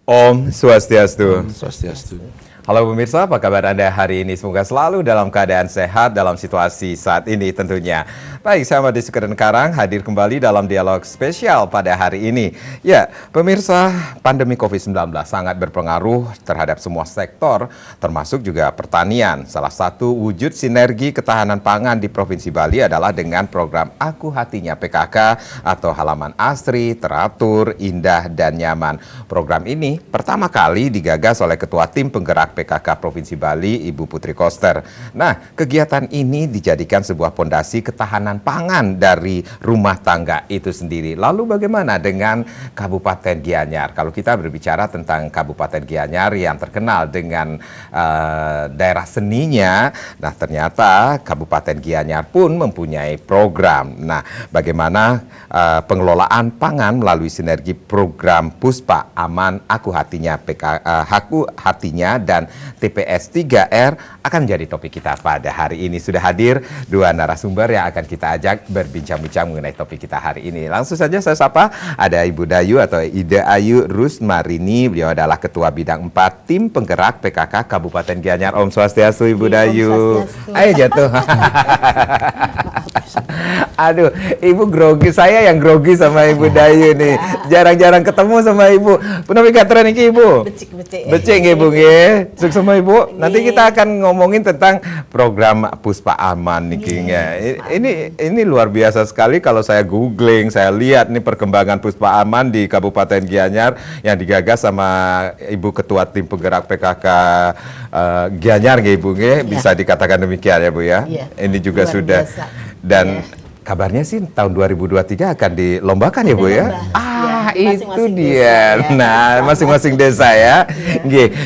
Om Swastiastu. Swastiastu. Halo pemirsa, apa kabar Anda hari ini? Semoga selalu dalam keadaan sehat dalam situasi saat ini tentunya. Baik, saya Madi Sukadan Karang hadir kembali dalam dialog spesial pada hari ini. Ya, pemirsa, pandemi COVID-19 sangat berpengaruh terhadap semua sektor, termasuk juga pertanian. Salah satu wujud sinergi ketahanan pangan di Provinsi Bali adalah dengan program Aku Hatinya PKK atau halaman asri, teratur, indah, dan nyaman. Program ini pertama kali digagas oleh Ketua Tim Penggerak PKK Provinsi Bali, Ibu Putri Koster. Nah, kegiatan ini dijadikan sebuah pondasi ketahanan pangan dari rumah tangga itu sendiri. Lalu bagaimana dengan Kabupaten Gianyar? Kalau kita berbicara tentang Kabupaten Gianyar yang terkenal dengan daerah seninya, nah ternyata Kabupaten Gianyar pun mempunyai program. Nah, bagaimana pengelolaan pangan melalui sinergi program Puspa Aman Aku Hatinya Aku Hatinya dan TPS 3R akan menjadi topik kita pada hari ini. Sudah hadir dua narasumber yang akan kita ajak berbincang-bincang mengenai topik kita hari ini. Langsung saja saya sapa, ada Ibu Dayu atau Ida Ayu Rusmarini. Beliau adalah Ketua Bidang 4 Tim Penggerak PKK Kabupaten Gianyar. Om Swastiastu Ibu Dayu. Ayo jatuh. Aduh, Ibu grogi, saya yang grogi sama Ibu Dayu nih. Jarang-jarang ketemu sama Ibu. Punami katran iki Ibu. Becik Ibu nggih. Sukses sama Ibu. Nanti kita akan ngomongin tentang program Puspa Aman nih. Ini luar biasa sekali kalau saya googling, saya lihat nih perkembangan Puspa Aman di Kabupaten Gianyar yang digagas sama Ibu Ketua Tim Penggerak PKK Gianyar nggih Ibu nggih. Bisa dikatakan demikian ya Bu ya. Ini juga sudah biasa. Dan kabarnya sih tahun 2023 akan dilombakan ya Bu ya? Itu dia. Nah, masing-masing desa ya.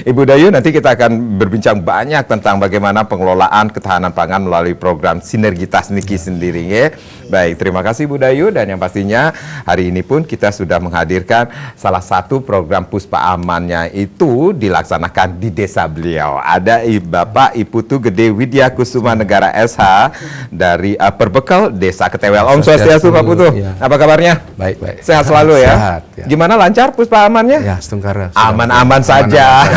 Ibu Dayu, nanti kita akan berbincang banyak tentang bagaimana pengelolaan ketahanan pangan melalui program sinergitas niki sendiri ya. Baik, terima kasih Bu Dayu, dan yang pastinya hari ini pun kita sudah menghadirkan salah satu program Puspa Amannya itu dilaksanakan di desa beliau. Ada Bapak Iputu Gede Widya Kusuma Negara SH dari Perbekal Desa Ketewel. Om Swastiastu Pak Putu. Ya. Apa kabarnya? Baik, baik. Sehat selalu ya. Sehat, ya. Gimana, lancar Puspa Amannya? Ya, setengkara. Aman-aman saja.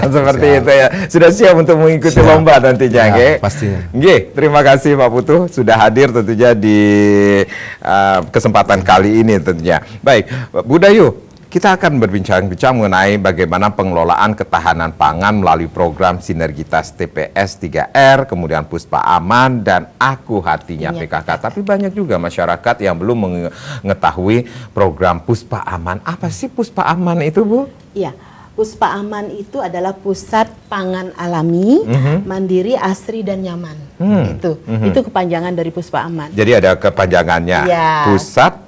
Seperti itu ya. Sudah siap untuk mengikuti lomba nantinya, ya, pastinya. Terima kasih Pak Putu sudah hadir tentunya di kesempatan kali ini tentunya. Baik, Bu Dayu, kita akan berbincang-bincang mengenai bagaimana pengelolaan ketahanan pangan melalui program sinergitas TPS 3R, kemudian Puspa Aman, dan Aku Hatinya PKK. Tapi banyak juga masyarakat yang belum mengetahui program Puspa Aman. Apa sih Puspa Aman itu, Bu? Iya, Puspa Aman itu adalah pusat pangan alami, mandiri, asri, dan nyaman. Itu kepanjangan dari Puspa Aman. Jadi ada kepanjangannya, pusat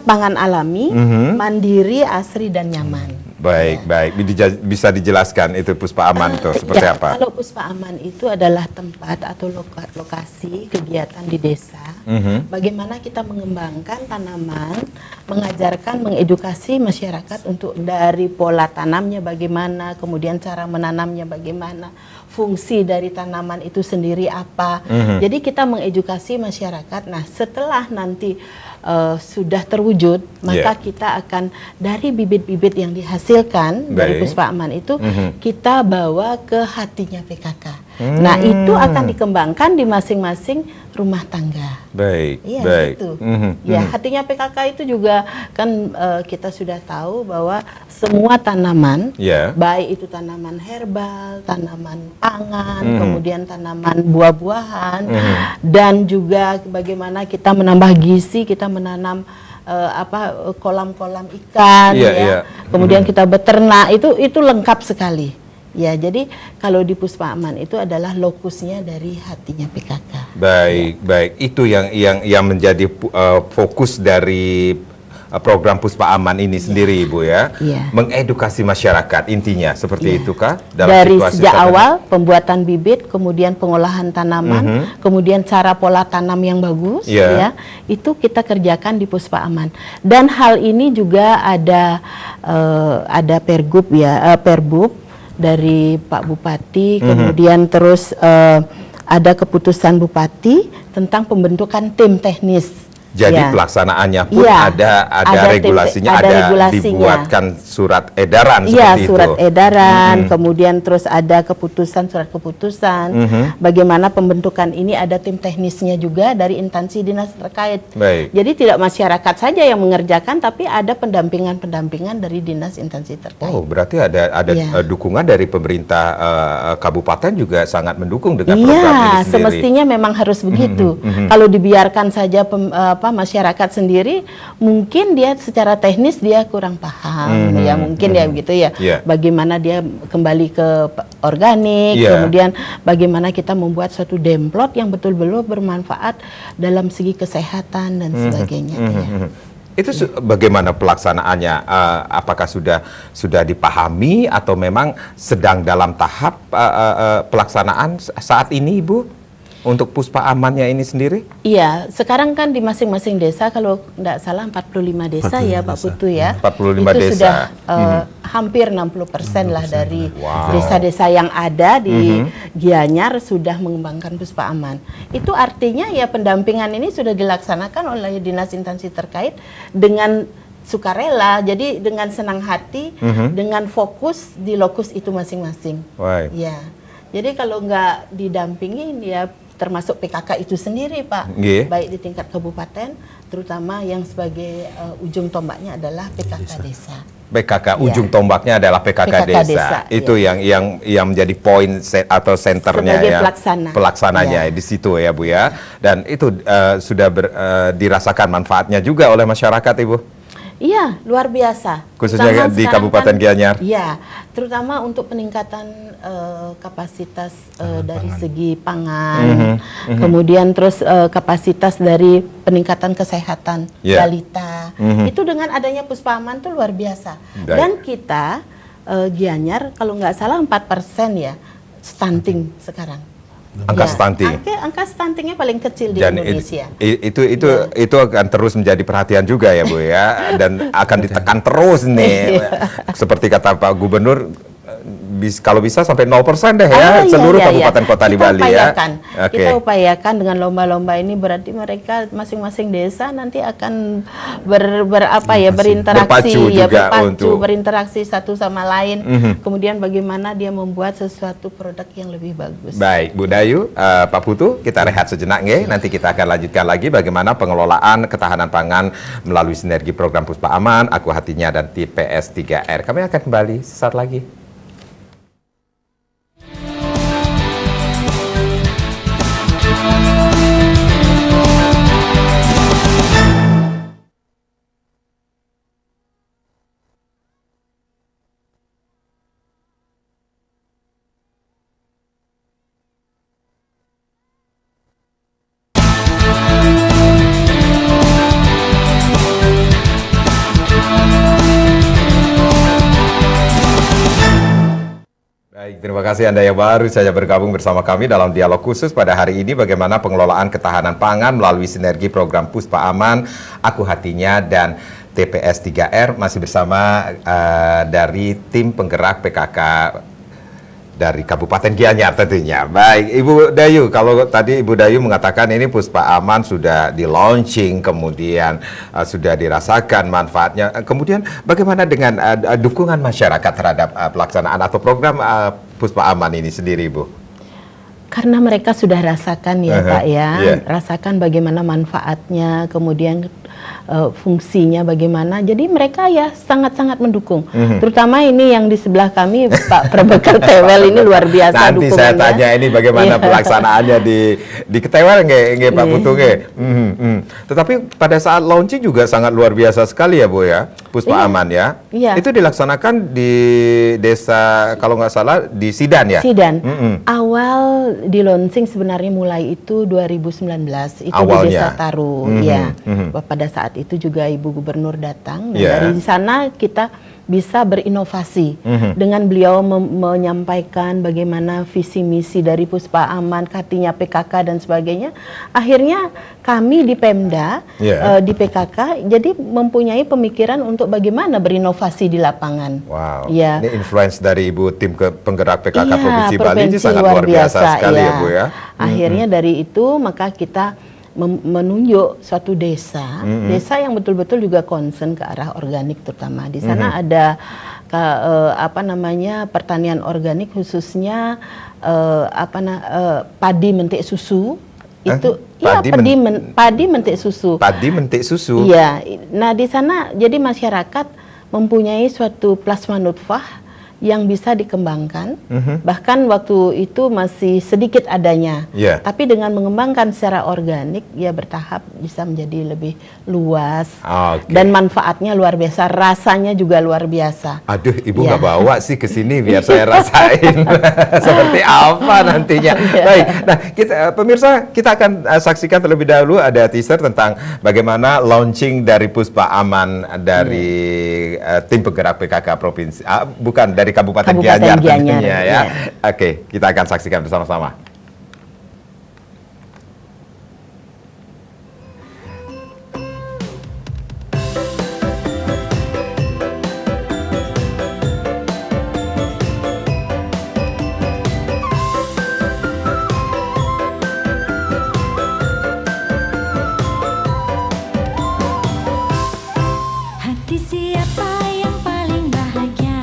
pangan alami, mandiri, asri, dan nyaman. Baik, baik. Bisa dijelaskan itu Puspa Aman itu seperti apa? Kalau Puspa Aman itu adalah tempat atau lokasi kegiatan di desa. Bagaimana kita mengembangkan tanaman, mengajarkan, mengedukasi masyarakat untuk dari pola tanamnya bagaimana, kemudian cara menanamnya bagaimana, fungsi dari tanaman itu sendiri apa. Jadi kita mengedukasi masyarakat. Nah, setelah nanti sudah terwujud, maka kita akan dari bibit-bibit yang dihasilkan dari Puspa Aman itu kita bawa ke hatinya PKK. Nah, itu akan dikembangkan di masing-masing rumah tangga. Baik, iya, baik. Gitu. Ya, hatinya PKK itu juga kan kita sudah tahu bahwa semua tanaman, baik itu tanaman herbal, tanaman pangan, kemudian tanaman buah-buahan, dan juga bagaimana kita menambah gizi, kita menanam kolam-kolam ikan, kemudian kita beternak, itu lengkap sekali. Ya, jadi kalau di Puspa Aman itu adalah lokusnya dari hatinya PKK. Baik, baik. Itu yang menjadi fokus dari program Puspa Aman ini sendiri, Ibu ya. Mengedukasi masyarakat intinya seperti itu kah? Dari sejak awal pembuatan bibit, kemudian pengolahan tanaman, kemudian cara pola tanam yang bagus, ya. Itu kita kerjakan di Puspa Aman. Dan hal ini juga ada pergub perbub dari Pak Bupati, kemudian terus ada keputusan Bupati tentang pembentukan tim teknis Jadi Ya. pelaksanaannya pun Iya, ada regulasinya, ada ada regulasinya. dibuatkan surat edaran Iya, seperti surat itu. edaran, kemudian terus ada keputusan, surat keputusan. Bagaimana pembentukan ini ada tim teknisnya juga dari instansi dinas terkait. Baik. Jadi tidak masyarakat saja yang mengerjakan, tapi ada pendampingan dari dinas instansi terkait. Oh, berarti ada Iya. dukungan dari pemerintah kabupaten juga sangat mendukung dengan program Iya, ini sendiri. semestinya memang harus begitu. Kalau dibiarkan saja masyarakat sendiri, mungkin dia secara teknis dia kurang paham, ya mungkin ya begitu ya. Iya. Bagaimana dia kembali ke organik, Iya. kemudian bagaimana kita membuat suatu demplot yang betul-betul bermanfaat dalam segi kesehatan dan sebagainya. Ya. Itu bagaimana pelaksanaannya? Apakah sudah dipahami atau memang sedang dalam tahap pelaksanaan saat ini, Ibu? Untuk Puspa Amannya ini sendiri? Iya, sekarang kan di masing-masing desa, kalau tidak salah 45 desa 45 ya Pak desa. Putu ya. 45 itu desa. sudah hampir 60% lah dari Wow. desa-desa yang ada di Gianyar sudah mengembangkan Puspa Aman. Itu artinya ya pendampingan ini sudah dilaksanakan oleh dinas instansi terkait dengan sukarela, jadi dengan senang hati, dengan fokus di lokus itu masing-masing. Baik. Ya, jadi kalau nggak didampingin ya termasuk PKK itu sendiri Pak, Nggih. baik di tingkat kabupaten, terutama yang sebagai ujung tombaknya adalah PKK desa. PKK Iya. ujung tombaknya adalah PKK, PKK desa. desa, Itu iya. yang menjadi poin atau senternya Sebagai ya. pelaksana. Pelaksananya Iya. di situ ya Bu ya. Dan itu sudah dirasakan manfaatnya juga oleh masyarakat Ibu. Iya, luar biasa. Khususnya Terutama di sekarang Kabupaten Gianyar. Iya, terutama untuk peningkatan kapasitas dari segi pangan, kemudian terus kapasitas dari peningkatan kesehatan Iya. balita. Itu dengan adanya Puspa Aman itu luar biasa. Baik. Dan kita Gianyar kalau nggak salah 4% ya stunting sekarang. Angka Ya, stunting. Angka stuntingnya paling kecil di Dan Indonesia. itu akan terus menjadi perhatian juga ya Bu ya, dan akan ditekan terus nih. Seperti kata Pak Gubernur, kalau bisa sampai 0% deh ya, Iya, seluruh iya, kabupaten iya. kota di Kita Bali upayakan, ya. Oke. Kita upayakan dengan lomba-lomba ini, berarti mereka masing-masing desa nanti akan berinteraksi, Berpacu ya juga berpacu, untuk- berinteraksi satu sama lain. Kemudian bagaimana dia membuat sesuatu produk yang lebih bagus. Baik, Bu Dayu, Pak Putu, kita rehat sejenak nggih. Nanti kita akan lanjutkan lagi bagaimana pengelolaan ketahanan pangan melalui sinergi program Puspa Aman, Aku Hatinya, dan TPS 3R. Kami akan kembali sesaat lagi. Baik, terima kasih Anda yang baru saja bergabung bersama kami dalam dialog khusus pada hari ini bagaimana pengelolaan ketahanan pangan melalui sinergi program Puspa Aman, Aku Hatinya, dan TPS 3R. Masih bersama dari tim penggerak PKK dari Kabupaten Gianyar tentunya. Baik, Ibu Dayu, kalau tadi Ibu Dayu mengatakan ini Puspa Aman sudah di launching, kemudian sudah dirasakan manfaatnya. Kemudian bagaimana dengan dukungan masyarakat terhadap pelaksanaan atau program Puspa Aman ini sendiri, Ibu? Karena mereka sudah rasakan ya Pak ya, Iya. rasakan bagaimana manfaatnya, kemudian fungsinya bagaimana. Jadi mereka ya sangat-sangat mendukung. Terutama ini yang di sebelah kami Pak Perbekal Tewel ini luar biasa Nanti dukungannya. saya tanya ini bagaimana Iya. pelaksanaannya di Ketewel nggih Pak Iya. Putu nggih. Tetapi pada saat launching juga sangat luar biasa sekali ya Bu ya, Puspa Iya. Aman ya. Iya. Itu dilaksanakan di desa kalau nggak salah di Sidan ya. Sidan. Awal di launching sebenarnya mulai itu 2019 itu di Awalnya. Desa Taru ya. Pada saat itu juga Ibu Gubernur datang dan Yeah. dari sana kita bisa berinovasi dengan beliau menyampaikan bagaimana visi misi dari Puspa Aman, Hatinya PKK dan sebagainya. Akhirnya kami di Pemda, Yeah. di PKK jadi mempunyai pemikiran untuk bagaimana berinovasi di lapangan. Wow. Iya. Ini influence dari Ibu tim penggerak PKK Iya, Provinsi Bali ini provinsi sangat luar biasa sekali ya Bu ya. Akhirnya dari itu maka kita menunjuk suatu desa, desa yang betul-betul juga concern ke arah organik terutama. Di sana ada pertanian organik khususnya padi mentik susu. Itu padi mentik susu. Padi mentik susu. Iya. Nah, di sana jadi masyarakat mempunyai suatu plasma nutfah yang bisa dikembangkan. Bahkan waktu itu masih sedikit adanya. Tapi dengan mengembangkan secara organik, ya bertahap bisa menjadi lebih luas. Dan manfaatnya luar biasa, rasanya juga luar biasa. Aduh, Ibu nggak bawa sih ke sini biar saya rasain seperti apa nantinya. Baik, nah pemirsa, kita akan saksikan terlebih dahulu ada teaser tentang bagaimana launching dari Puspa Aman dari tim penggerak PKK provinsi, bukan dari Kabupaten Gianyar tentunya ya. Oke, kita akan saksikan bersama-sama. Hati siapa yang paling bahagia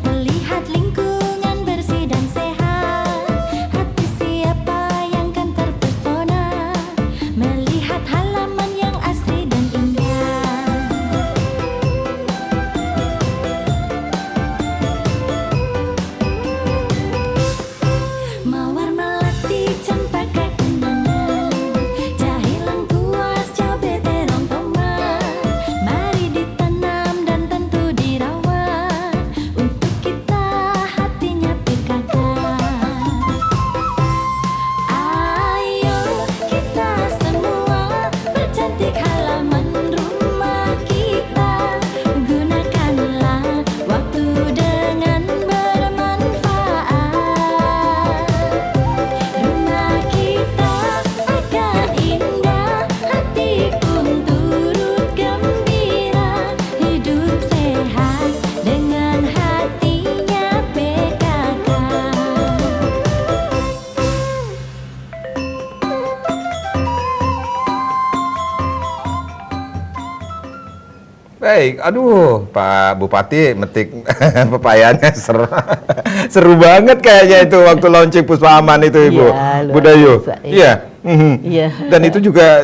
melihat lingkungan bersih dan sehat? Hati siapa yang kan terpesona melihat halaman yang asri dan indah? Mawar melati cempaka kenangan, jahilang kuas cabe terong tomat. Mari ditanam dan tentu dirawat untuk kita hatinya PKK. Ayo kita semua percantik halaman rumah kita. Gunakanlah waktu dengan bermanfaat. Rumah kita akan indah, hati pun turut gembira. Hidup sehat dengan hatinya PKK. Baik, aduh Pak Bupati metik pepayanya seru banget kayaknya itu waktu launching Puspa Aman itu Ibu. Iya, luar Budayu. biasa, Iya. Iya. Dan itu juga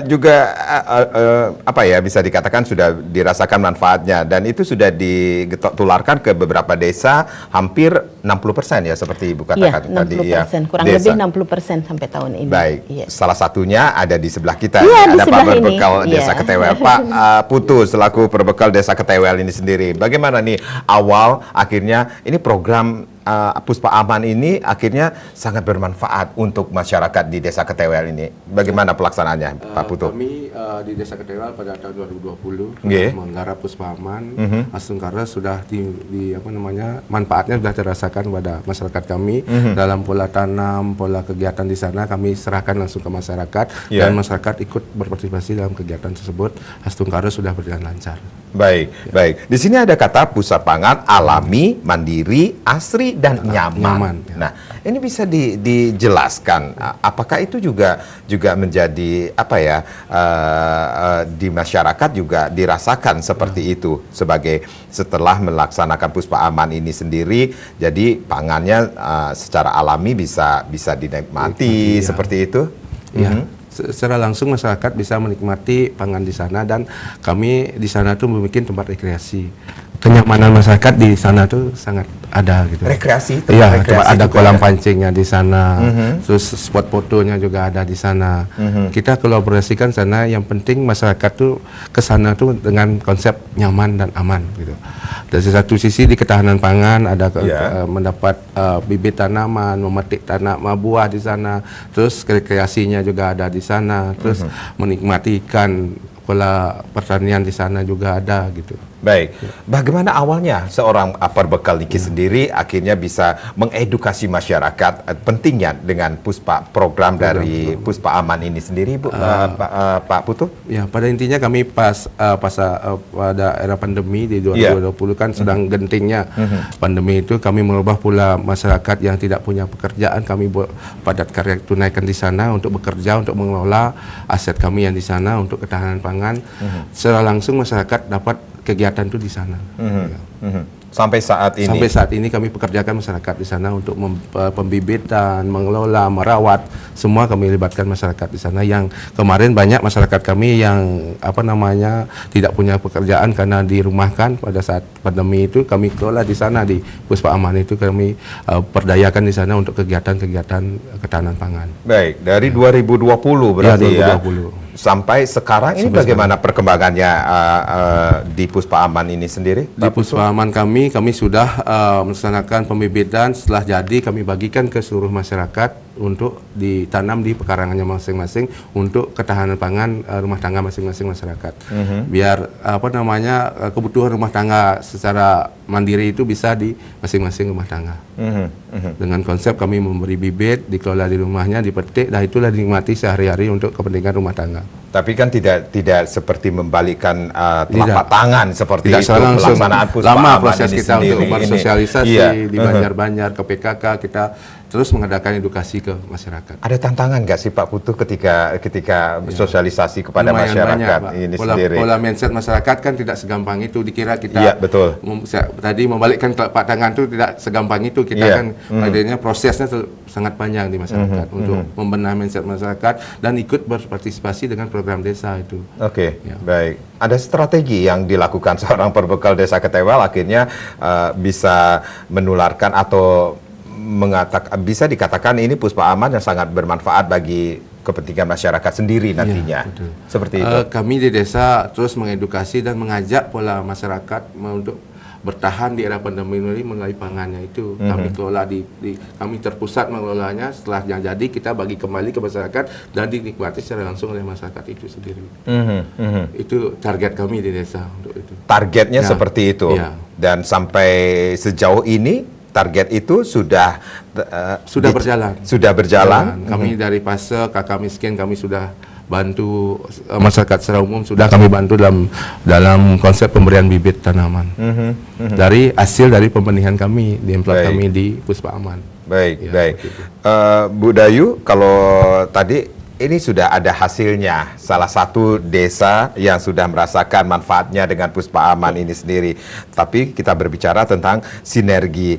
apa ya, bisa dikatakan sudah dirasakan manfaatnya dan itu sudah ditularkan ke beberapa desa hampir 60% ya seperti Ibu katakan tadi ya. 60%, kurang desa. lebih 60% sampai tahun ini. Baik, Iya. salah satunya ada di sebelah kita. Iya, di ada Pak sebelah ini. Berbekal Desa Iya. Ketewel. Pak Putu selaku Perbekal Desa Ketewel ini sendiri. Bagaimana nih awal akhirnya ini program Puspa Aman ini akhirnya sangat bermanfaat untuk masyarakat di Desa Ketewel ini. Bagaimana pelaksanaannya, Pak Putu? Kami di Desa Ketewel pada tahun 2020 Nggih. menggarap Puspa Aman. Karena sudah manfaatnya sudah dirasakan pada masyarakat kami dalam pola tanam, pola kegiatan di sana kami serahkan langsung ke masyarakat dan masyarakat ikut berpartisipasi dalam kegiatan tersebut. Astungkara sudah berjalan lancar. Baik, baik. Di sini ada kata pusat pangan alami, mandiri, asri dan nyaman. ya. Nah, ini bisa dijelaskan apakah itu juga menjadi apa ya di masyarakat juga dirasakan seperti itu sebagai setelah melaksanakan Puspa Aman ini sendiri, jadi pangannya secara alami bisa dinikmati seperti itu. Iya. Secara langsung masyarakat bisa menikmati pangan di sana dan kami di sana tuh membuat tempat rekreasi. Kenyamanan masyarakat di sana tuh sangat ada gitu. Rekreasi, Iya, rekreasi ada juga kolam ya? pancingnya di sana, terus spot fotonya juga ada di sana. Kita kolaborasikan sana. Yang penting masyarakat tuh ke sana tuh dengan konsep nyaman dan aman gitu. Dari satu sisi di ketahanan pangan ada mendapat bibit tanaman, memetik buah di sana, terus rekreasinya juga ada di sana, terus menikmati ikan, pola pertanian di sana juga ada gitu. Baik, bagaimana awalnya seorang perbekal Niki sendiri akhirnya bisa mengedukasi masyarakat pentingnya dengan program dari Puspa Aman ini sendiri, Bu, Pak Putu? Ya, pada intinya kami pada era pandemi di 2020 kan sedang gentingnya pandemi itu, kami merubah pula masyarakat yang tidak punya pekerjaan, kami buat padat karya tunaikan di sana untuk bekerja, untuk mengelola aset kami yang di sana untuk ketahanan pangan. Secara langsung masyarakat dapat kegiatan itu di sana. Sampai saat ini. Sampai saat ini kami pekerjakan masyarakat di sana untuk pembibitan, mengelola, merawat, semua kami libatkan masyarakat di sana. Yang kemarin banyak masyarakat kami yang tidak punya pekerjaan karena dirumahkan pada saat pandemi itu, kami kelola di sana di Puspa Aman itu, kami perdayakan di sana untuk kegiatan-kegiatan ketahanan pangan. Baik, dari 2020 berarti ya. 2020. Sampai sekarang ini Sampai bagaimana perkembangannya di Puspa Aman ini sendiri? Di Puspa Aman kami sudah melaksanakan pembibitan. Setelah jadi kami bagikan ke seluruh masyarakat untuk ditanam di pekarangannya masing-masing untuk ketahanan pangan rumah tangga masing-masing masyarakat. Biar kebutuhan rumah tangga secara mandiri itu bisa di masing-masing rumah tangga. Dengan konsep kami memberi bibit, dikelola di rumahnya, dipetik, dan itulah dinikmati sehari-hari untuk kepentingan rumah tangga. Tapi kan tidak seperti membalikkan telapak tangan seperti tidak itu langsung. pelaksanaan Puspa Lama Aman proses ini kita sendiri. untuk bersosialisasi Iya. di Banjar-Banjar ke PKK, kita terus mengadakan edukasi ke masyarakat. Ada tantangan nggak sih Pak Putu ketika sosialisasi kepada Lumayan masyarakat banyak, Pak. ini sendiri? Pola mindset masyarakat kan tidak segampang itu. Dikira kita Iya, betul. Tadi membalikkan telapak tangan itu tidak segampang itu. Kita Iya. kan adanya prosesnya sangat panjang di masyarakat untuk membenahi mindset masyarakat dan ikut berpartisipasi dengan program desa itu. Oke, Ya. baik. Ada strategi yang dilakukan seorang perbekal desa Ketewel akhirnya bisa menularkan atau bisa dikatakan ini Puspa Aman yang sangat bermanfaat bagi kepentingan masyarakat sendiri nantinya. Ya, betul. Seperti itu. Kami di desa terus mengedukasi dan mengajak pola masyarakat untuk bertahan di era pandemi ini melalui pangannya itu. Kami kelola kami terpusat mengelolanya. Setelah yang jadi kita bagi kembali ke masyarakat dan dinikmati secara langsung oleh masyarakat itu sendiri. Itu target kami di desa untuk itu. Targetnya Ya. seperti itu. Ya. Dan sampai sejauh ini target itu sudah berjalan. Sudah berjalan. Kami dari fase kakak miskin kami sudah bantu masyarakat secara umum, sudah kami bantu dalam konsep pemberian bibit tanaman dari hasil dari pembenihan kami di Baik. kami di Puspa Aman. Baik, Ya, baik. seperti itu. Bu Dayu, kalau tadi ini sudah ada hasilnya, salah satu desa yang sudah merasakan manfaatnya dengan Puspa Aman ini sendiri. Tapi kita berbicara tentang sinergi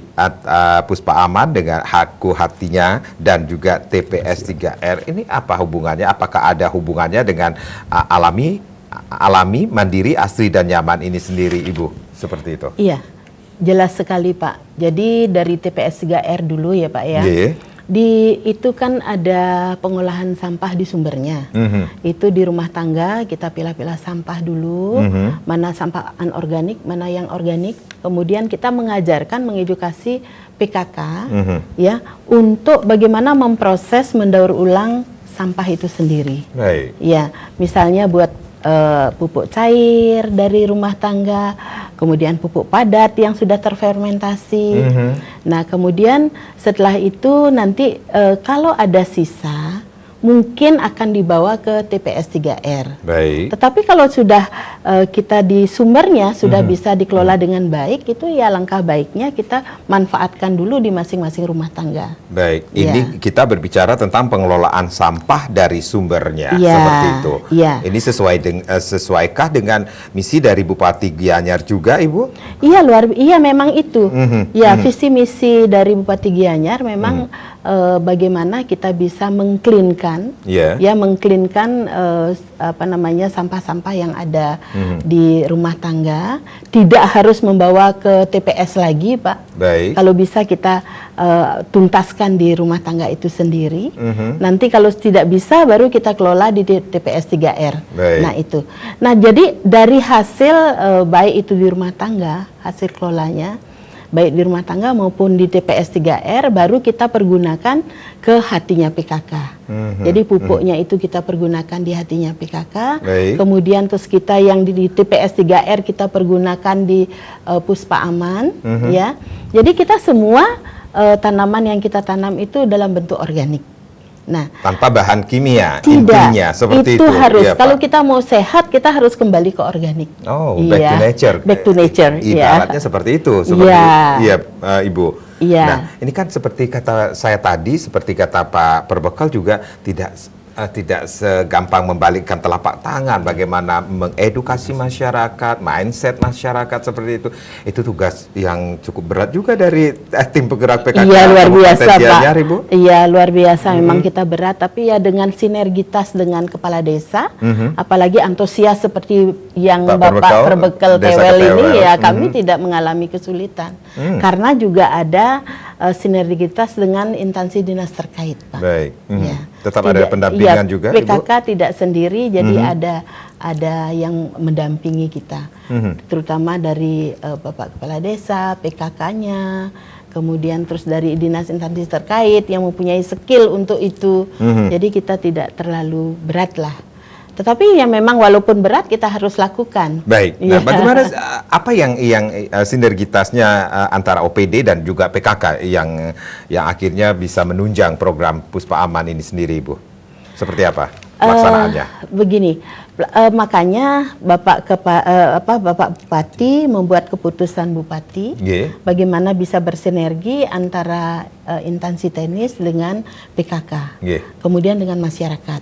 Puspa Aman dengan Haku Hatinya dan juga TPS 3R. Ini apa hubungannya? Apakah ada hubungannya dengan alami, mandiri, asri dan nyaman ini sendiri, Ibu? Seperti itu. Iya, jelas sekali Pak. Jadi dari TPS 3R dulu ya Pak ya. Iya. Itu kan ada pengolahan sampah di sumbernya. Itu di rumah tangga kita pilah-pilah sampah dulu, mana sampah anorganik, mana yang organik. Kemudian kita mengajarkan, mengedukasi PKK ya untuk bagaimana memproses mendaur ulang sampah itu sendiri. Baik. Ya, misalnya buat pupuk cair dari rumah tangga, kemudian pupuk padat yang sudah terfermentasi. Nah, kemudian setelah itu nanti kalau ada sisa mungkin akan dibawa ke TPS 3R. Baik. Tetapi kalau sudah kita di sumbernya sudah bisa dikelola dengan baik, itu ya langkah baiknya kita manfaatkan dulu di masing-masing rumah tangga. Baik, Ya. ini kita berbicara tentang pengelolaan sampah dari sumbernya, Ya, seperti itu. ya. Ini sesuaikah dengan misi dari Bupati Gianyar juga, Ibu? Iya memang itu. Ya, visi misi dari Bupati Gianyar memang bagaimana kita bisa mengcleankan, Iya. ya mengcleankan sampah-sampah yang ada di rumah tangga, tidak harus membawa ke TPS lagi, Pak. Baik. Kalau bisa kita tuntaskan di rumah tangga itu sendiri. Nanti kalau tidak bisa baru kita kelola di TPS 3R. Baik. Nah itu. Nah jadi dari hasil baik itu di rumah tangga, hasil kelolanya, baik di rumah tangga maupun di TPS 3R, baru kita pergunakan ke hatinya PKK. Jadi pupuknya itu kita pergunakan di hatinya PKK. Baik. Kemudian terus kita yang di TPS 3R kita pergunakan di Puspa Aman, ya. Jadi kita semua tanaman yang kita tanam itu dalam bentuk organik. Nah, Tanpa bahan kimia, tidak, intinya seperti itu. harus. Iya, Kalau Pak. kita mau sehat, kita harus kembali ke organik. Oh, back to nature. Back to nature, ya. Ibaratnya seperti itu, seperti Iya. Ibu. Iya. Nah, ini kan seperti kata saya tadi, seperti kata Pak Perbekal juga tidak segampang membalikkan telapak tangan, bagaimana mengedukasi masyarakat, mindset masyarakat seperti itu. Itu tugas yang cukup berat juga dari tim penggerak PKK. Iya, luar biasa, Kabupaten Pak. Gianyar, Ibu. Iya, luar biasa. Memang kita berat, tapi ya dengan sinergitas dengan kepala desa, apalagi antusias seperti yang Pak Bapak Perbekal Desa Tewel ini, Ketewel. ya kami tidak mengalami kesulitan. Karena juga ada sinergitas dengan instansi dinas terkait, Pak. Baik. Ya. Tetap ada pendampingan iya, juga, PKK Ibu? tidak sendiri, jadi ada yang mendampingi kita, terutama dari Bapak Kepala Desa, PKK-nya, kemudian terus dari dinas instansi terkait yang mempunyai skill untuk itu. Jadi kita tidak terlalu berat lah. Tetapi ya memang walaupun berat kita harus lakukan. Baik. Nah, Iya. bagaimana apa yang sinergitasnya antara OPD dan juga PKK yang akhirnya bisa menunjang program Puspa Aman ini sendiri, Ibu? Seperti apa pelaksanaannya? Begini, makanya Bapak Bupati membuat keputusan Bupati Nggih. bagaimana bisa bersinergi antara instansi teknis dengan PKK, Nggih. kemudian dengan masyarakat.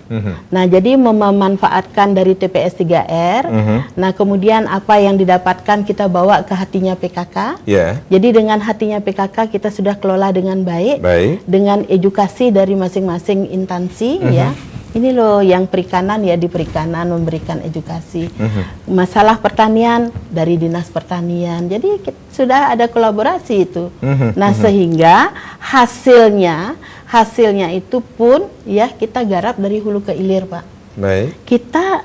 Nah, jadi memanfaatkan dari TPS 3R. Nah, kemudian apa yang didapatkan kita bawa ke hatinya PKK. Ya. Jadi dengan hatinya PKK kita sudah kelola dengan baik, Baik. dengan edukasi dari masing-masing instansi, ya. Ini loh yang perikanan, ya di perikanan memberikan edukasi. Masalah pertanian dari dinas pertanian. Jadi sudah ada kolaborasi itu. Nah, sehingga hasilnya itu pun ya kita garap dari hulu ke hilir, Pak. Baik. Kita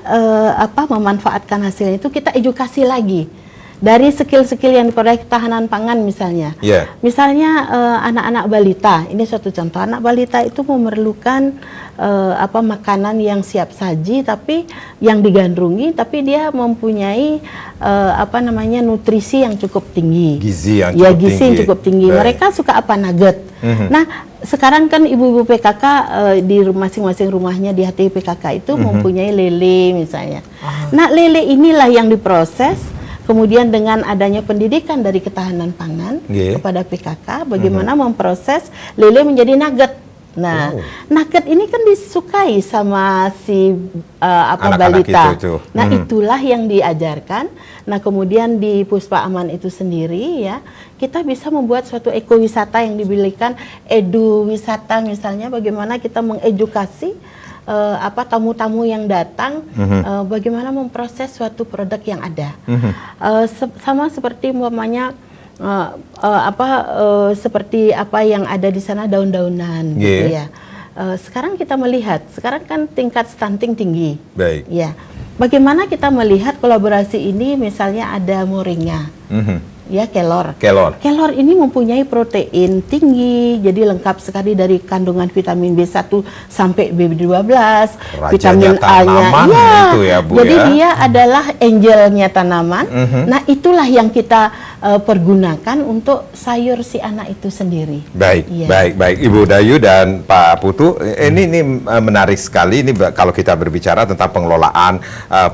memanfaatkan hasilnya itu kita edukasi lagi. Dari skill-skill yang diperoleh ketahanan pangan misalnya. Ya. Misalnya anak-anak balita, ini suatu contoh. Anak balita itu memerlukan makanan yang siap saji, tapi yang digandrungi, tapi dia mempunyai nutrisi yang cukup tinggi. Gizi yang Ya, cukup gizi yang tinggi. cukup tinggi. Baik. Mereka suka apa? Nugget. Nah, sekarang kan ibu-ibu PKK di masing-masing rumahnya di hati PKK itu mempunyai lele misalnya. Nah, lele inilah yang diproses. Kemudian dengan adanya pendidikan dari ketahanan pangan Nggih. kepada PKK, bagaimana memproses lele menjadi nugget. Nah, nugget ini kan disukai sama si Anak-anak balita. itu. Nah, itulah yang diajarkan. Nah, kemudian di Puspa Aman itu sendiri ya, kita bisa membuat suatu ekowisata yang dibilikan edu wisata, misalnya bagaimana kita mengedukasi tamu-tamu yang datang, bagaimana memproses suatu produk yang ada. Sama seperti umpamanya seperti apa yang ada di sana, daun-daunan gitu ya. Sekarang kita melihat, sekarang kan tingkat stunting tinggi. Baik. Ya. Bagaimana kita melihat kolaborasi ini, misalnya ada moringa. Ya, kelor. Kelor ini mempunyai protein tinggi, jadi lengkap sekali dari kandungan vitamin B1 sampai B12, vitamin A-nya. Itu ya, Bu, jadi ya. dia adalah angelnya tanaman. Nah, itulah yang kita pergunakan untuk sayur si anak itu sendiri. Baik, Iya. baik, Ibu Dayu dan Pak Putu, ini menarik sekali. Ini kalau kita berbicara tentang pengelolaan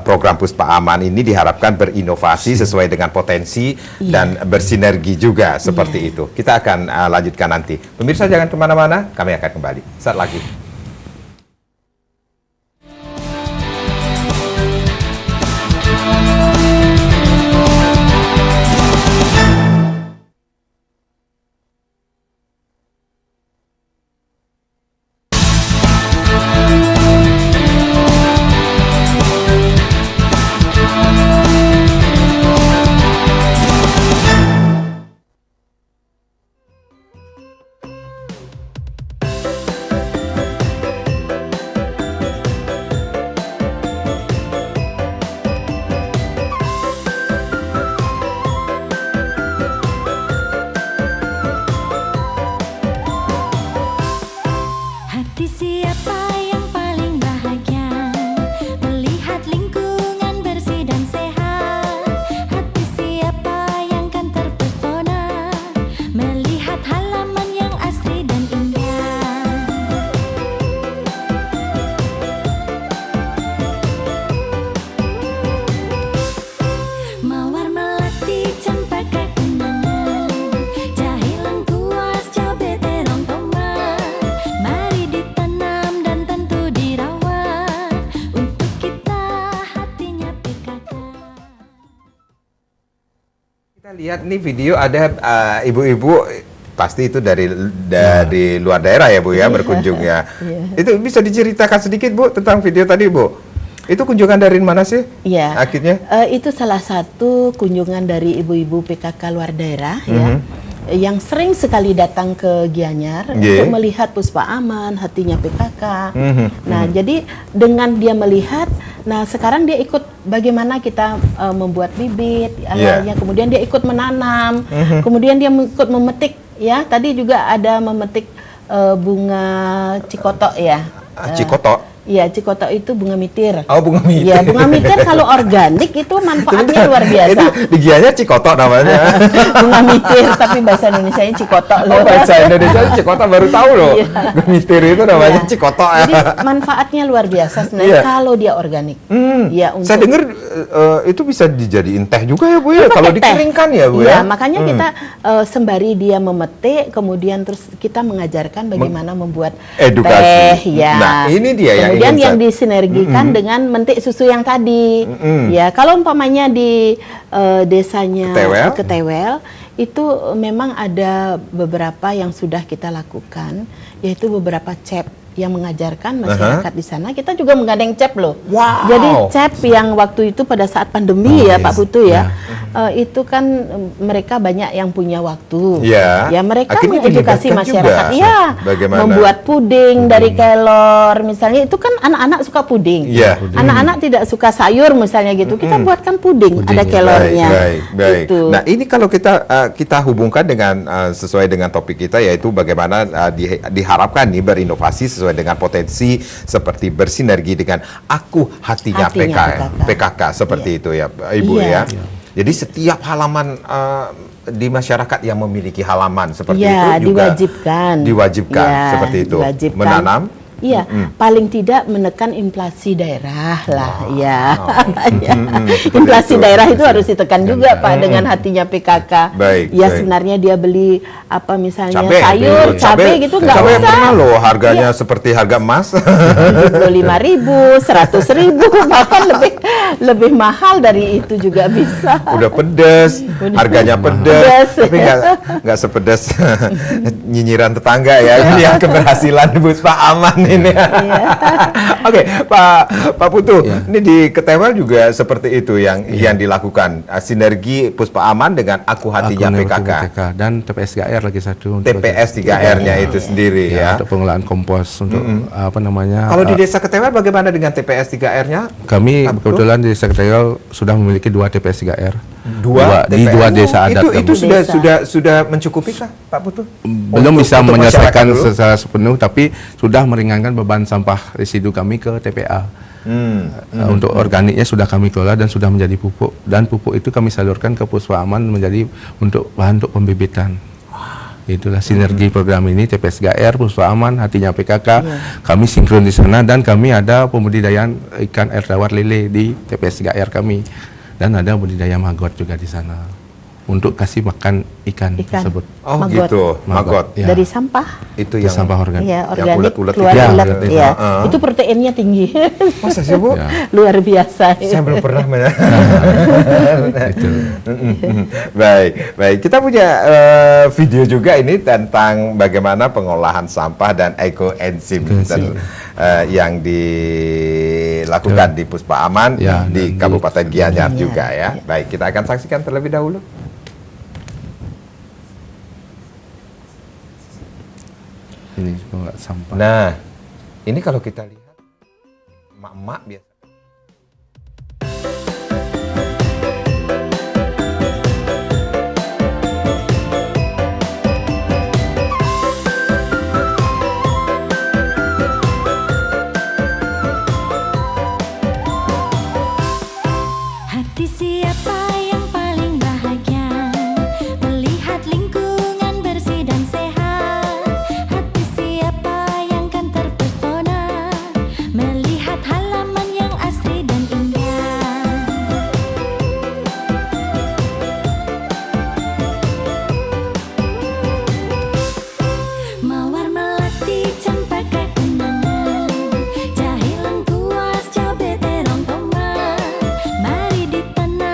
program Puspa Aman ini diharapkan berinovasi sesuai dengan potensi dan bersinergi juga seperti itu. Kita akan lanjutkan nanti. Pemirsa jangan kemana-mana, kami akan kembali saat lagi. Kita lihat nih video ada ibu-ibu pasti itu dari luar daerah ya Bu ya berkunjung ya. Itu bisa diceritakan sedikit Bu tentang video tadi Bu? Itu kunjungan dari mana sih? Iya. Akhirnya? Itu salah satu kunjungan dari ibu-ibu PKK luar daerah ya. Yang sering sekali datang ke Gianyar untuk melihat Puspa Aman, hatinya PKK. Nah, jadi dengan dia melihat, nah sekarang dia ikut bagaimana kita membuat bibit, kemudian dia ikut menanam, kemudian dia ikut memetik, ya. Tadi juga ada memetik bunga cikoto ya. Cikoto? Iya, cikoto itu bunga mitir. Oh, bunga mitir. Iya, bunga mitir kalau organik itu manfaatnya luar biasa. Itu di Gianyar cikoto namanya. Bunga mitir, tapi bahasa Indonesianya cikoto loh. Oh, bahasa Indonesia cikoto baru tahu loh. Bunga mitir itu namanya cikoto. Jadi manfaatnya luar biasa sebenarnya kalau dia organik. Ya, untuk saya dengar itu bisa dijadiin teh juga ya Bu ya, kalau dikeringkan ya Bu ya. Iya, makanya kita sembari dia memetik, kemudian terus kita mengajarkan bagaimana membuat edukasi. teh, ya. Nah, ini dia kemudian yang disinergikan dengan mentik susu yang tadi. Ya, kalau umpamanya di desanya Ketewel itu memang ada beberapa yang sudah kita lakukan, yaitu beberapa cep yang mengajarkan masyarakat di sana. Kita juga menggandeng cep loh. Wow. Jadi cep yang waktu itu pada saat pandemi Pak Putu ya, itu kan mereka banyak yang punya waktu. Ya mereka akhirnya mengedukasi masyarakat. Juga. Ya, Bagaimana? membuat puding dari kelor misalnya. Itu kan anak-anak suka puding. Anak-anak tidak suka sayur misalnya gitu. Kita buatkan puding ada kelornya. Baik. Gitu. Nah, ini kalau kita hubungkan dengan sesuai dengan topik kita, yaitu bagaimana diharapkan nih berinovasi sesuai dengan potensi seperti bersinergi dengan aku hatinya PKK seperti itu ya Ibu ya. Jadi setiap halaman di masyarakat yang memiliki halaman seperti itu juga diwajibkan seperti itu menanam. Iya, paling tidak menekan inflasi daerah lah, ya. Inflasi daerah itu harus ditekan juga Pak dengan hatinya PKK. Sebenarnya dia beli apa misalnya sayur, cabai gitu nggak usah. Pernah loh harganya seperti harga emas. 75.000, 100.000, bahkan lebih mahal dari itu juga bisa. Udah pedes, harganya pedes, tapi nggak sepedes nyinyiran tetangga ya. Yang keberhasilan Puspa Aman ini. Oke, Pak Putu, ini di Ketewel juga seperti itu yang dilakukan sinergi Puspa Aman dengan aku hatinya PKK dan TPS 3R lagi satu. TPS 3R-nya itu sendiri ya. Untuk pengelolaan kompos untuk apa namanya? Kalau di Desa Ketewel bagaimana dengan TPS 3R-nya? Kami kebetulan di Desa Ketewel sudah memiliki 2 TPS 3R. Di dua desa adat. Itu sudah mencukupi kah, Pak Putu? Belum bisa menyelesaikan secara sepenuh, tapi sudah meringankan beban sampah residu kami ke TPA. Untuk organiknya sudah kami kelola dan sudah menjadi pupuk, dan pupuk itu kami salurkan ke Puspa Aman menjadi untuk bahan untuk pembibitan. Itulah sinergi program ini, TPS 3R, Puspa Aman, hatinya PKK. Kami sinkron di sana, dan kami ada pembudidayaan ikan air tawar lele di TPS 3R kami. Dan ada budidaya maggot juga di sana untuk kasih makan ikan tersebut. Oh gitu, maggot. Ya. Dari sampah. Itu yang sampah organik. Ya, organik ulet-ulet keluar itu. ulet. Itu proteinnya tinggi. Masa sih Bu? Luar biasa. Saya belum pernah Baik. Kita punya video juga ini tentang bagaimana pengolahan sampah dan ekoenzim yang dilakukan di Puspa Aman di Kabupaten Gianyar juga ya. Baik, kita akan saksikan terlebih dahulu. Ini juga sampah. Nah, ini kalau kita lihat emak-emak biasa. Hati siapa yang paling bahagia melihat lingkungan bersih dan sehat? Hati siapa yang kan terpesona melihat halaman yang asri dan indah? Mawar melati cempaka kenangan, jahilang kuas cabe terong tomat. Mari ditanam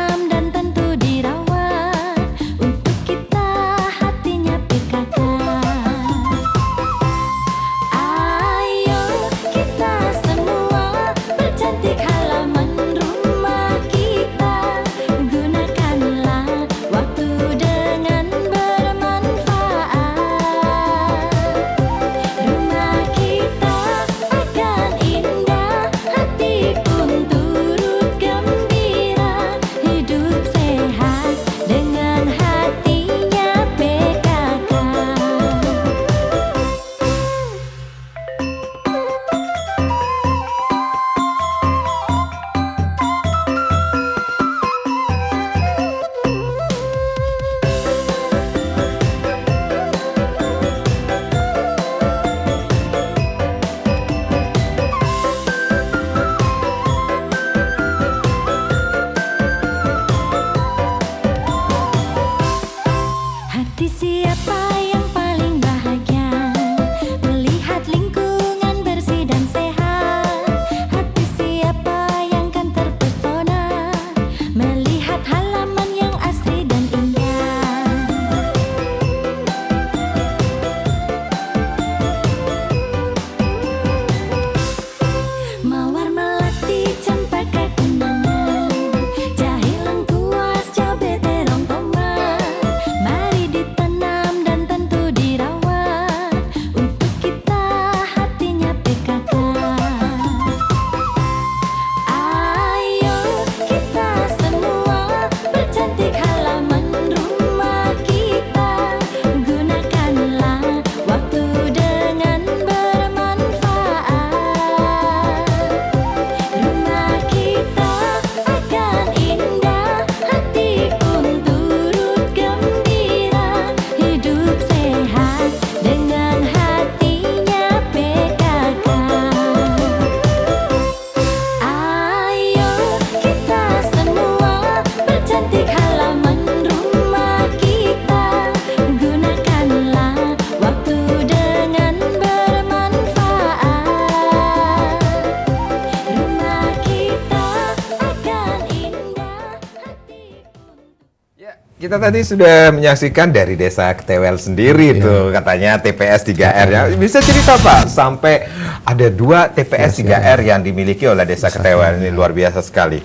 Kita tadi sudah menyaksikan dari desa Ketewel sendiri tuh katanya TPS 3R ya. Bisa cerita Pak sampai ada 2 TPS 3R yang dimiliki oleh desa Ketewel ini luar biasa sekali.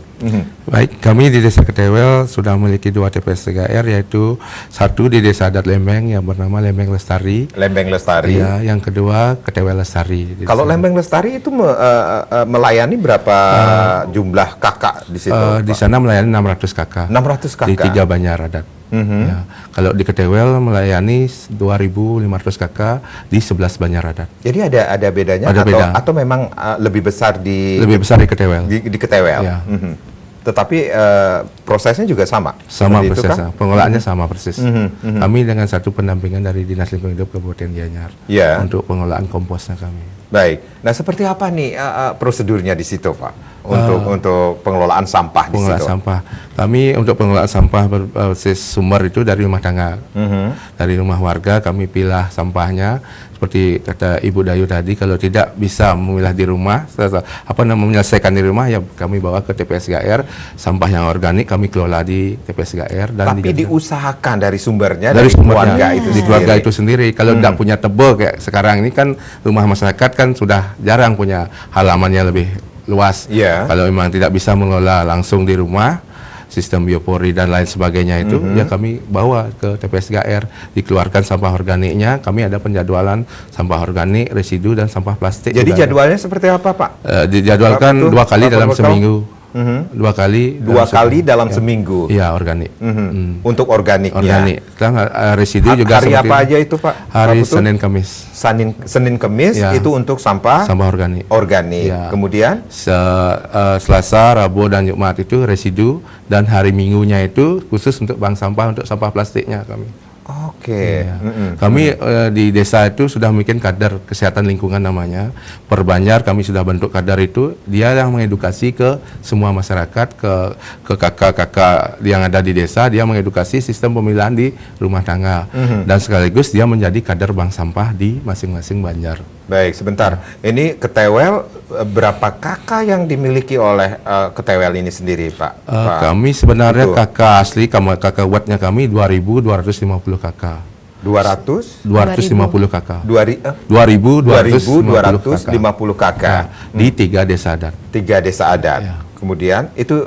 Baik, kami di Desa Ketewel sudah memiliki 2 TPS 3R, yaitu satu di Desa Adat Lembeng yang bernama Lembeng Lestari. Lembeng Lestari. Ya, yang kedua Ketewel Lestari. Kalau Lembeng Lestari itu melayani berapa jumlah kakak di situ? Di Pak? sana melayani 600 kakak. 600 kakak. Di 3 banjar adat. Ya. Kalau di Ketewel melayani 2.500 kakak di 11 banjar adat. Jadi ada bedanya Ada beda. atau memang lebih besar di Lebih besar di Ketewel. di Ketewel. Ya. Tetapi prosesnya juga sama. Sama seperti itu, persisnya, Kak? pengelolaannya sama persis. Kami dengan satu pendampingan dari Dinas Lingkungan Hidup Kabupaten Gianyar Ya. untuk pengelolaan komposnya kami. Baik. Nah, seperti apa nih prosedurnya di situ, Pak? Untuk pengelolaan sampah di Pengelolaan situ. sampah. Kami untuk pengelolaan sampah berbasis sumber itu dari rumah tangga. Dari rumah warga kami pilah sampahnya. Seperti kata Ibu Dayu tadi, kalau tidak bisa memilah di rumah, menyelesaikan di rumah, ya kami bawa ke TPS 3R. Sampah yang organik kami kelola di TPS 3R. Dan Tapi diusahakan dari sumbernya dari sumbernya, keluarga itu di keluarga sendiri. itu sendiri. Kalau tidak punya tebel kayak sekarang ini kan rumah masyarakat kan sudah jarang punya halamannya lebih luas. Iya. Kalau memang tidak bisa mengelola langsung di rumah, sistem biopori dan lain sebagainya itu, ya kami bawa ke TPS 3R, dikeluarkan sampah organiknya. Kami ada penjadwalan sampah organik, residu dan sampah plastik. Jadi juga ada. jadwalnya seperti apa, Pak? Dijadwalkan Berapa tuh? 2 kali Berapa dalam bekal? seminggu. 2 kali. 2 kali dalam seminggu. Iya, organik. Untuk organiknya. Organik. Sekarang residu juga Hari seperti apa itu. aja itu, Pak? Hari Pak Putu? Senin Kamis. Senin Kemis Ya. itu untuk sampah Sampah organik. organik. Ya. Kemudian Selasa, Rabu dan Jumat itu residu, dan hari Minggunya itu khusus untuk bank sampah, untuk sampah plastiknya kami. oke. Ya. Kami di desa itu sudah bikin kadar kesehatan lingkungan namanya. Per Banjar kami sudah bentuk kadar itu. Dia yang mengedukasi ke semua masyarakat, ke kakak-kakak yang ada di desa. Dia mengedukasi sistem pemilahan di rumah tangga. Dan sekaligus dia menjadi kadar bank sampah di masing-masing Banjar. Baik, sebentar. Ini Ketewel berapa kakak yang dimiliki oleh Ketewel ini sendiri, Pak? Kami sebenarnya Betul. kakak asli, kakak wattnya kami 2.250 kakak. 200? 250 kakak. 2.250 kakak. kakak Di 3 desa adat. 3 desa adat. Ya. Kemudian itu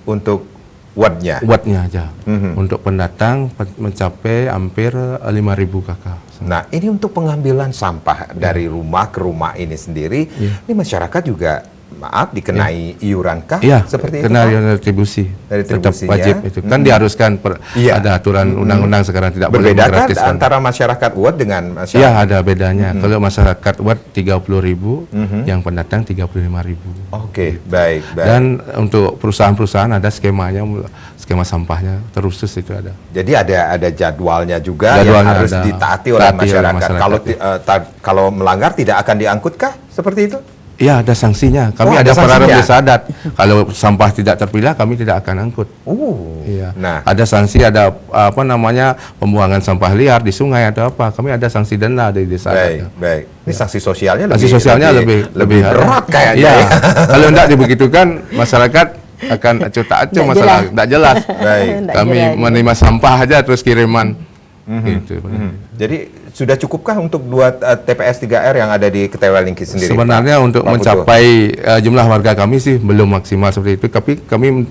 untuk wattnya. Wattnya aja. Untuk pendatang mencapai hampir 5.000 kakak. Nah, ini untuk pengambilan sampah dari rumah ke rumah ini sendiri. Ini masyarakat juga, maaf, dikenai iuran kah? Iya, Seperti itu, kena Pak? iuran retribusi. Tetap Retribusinya. wajib itu. Kan diharuskan Iya. ada aturan undang-undang sekarang tidak boleh Berbedakah menggratiskan. antara masyarakat Uat dengan masyarakat? Iya, ada bedanya. Kalau masyarakat Watt 30.000, yang pendatang 35.000. Oke, baik, baik. Dan untuk perusahaan-perusahaan ada skemanya, skema sampahnya terusus itu ada. Jadi ada jadwalnya juga Jadwalnya yang harus ada. ditaati oleh Taati oleh masyarakat. masyarakat, Kalau melanggar tidak akan diangkutkah? Seperti itu? Iya, ada sanksinya. Kami Oh, ada ada perarem sanksinya? desa adat. Kalau sampah tidak terpilah, kami tidak akan angkut. Iya. Nah, Ada sanksi, ada pembuangan sampah liar di sungai atau apa. Kami ada sanksi denda dari desa adatnya. baik. Ini sanksi sosialnya Sanksi sosialnya lebih berat kayaknya. Iya. ya. Kalau tidak dibegitukan, masyarakat akan acuh tak acuh, Nggak masalah jelas. tidak jelas. Baik. Nggak Kami jelas. menerima sampah aja terus kiriman. Gitu. Jadi sudah cukupkah untuk 2 TPS 3R yang ada di Ketewel Lingki sendiri? Sebenarnya Pak? untuk Pak Putu? mencapai jumlah warga kami sih belum maksimal seperti itu, tapi kami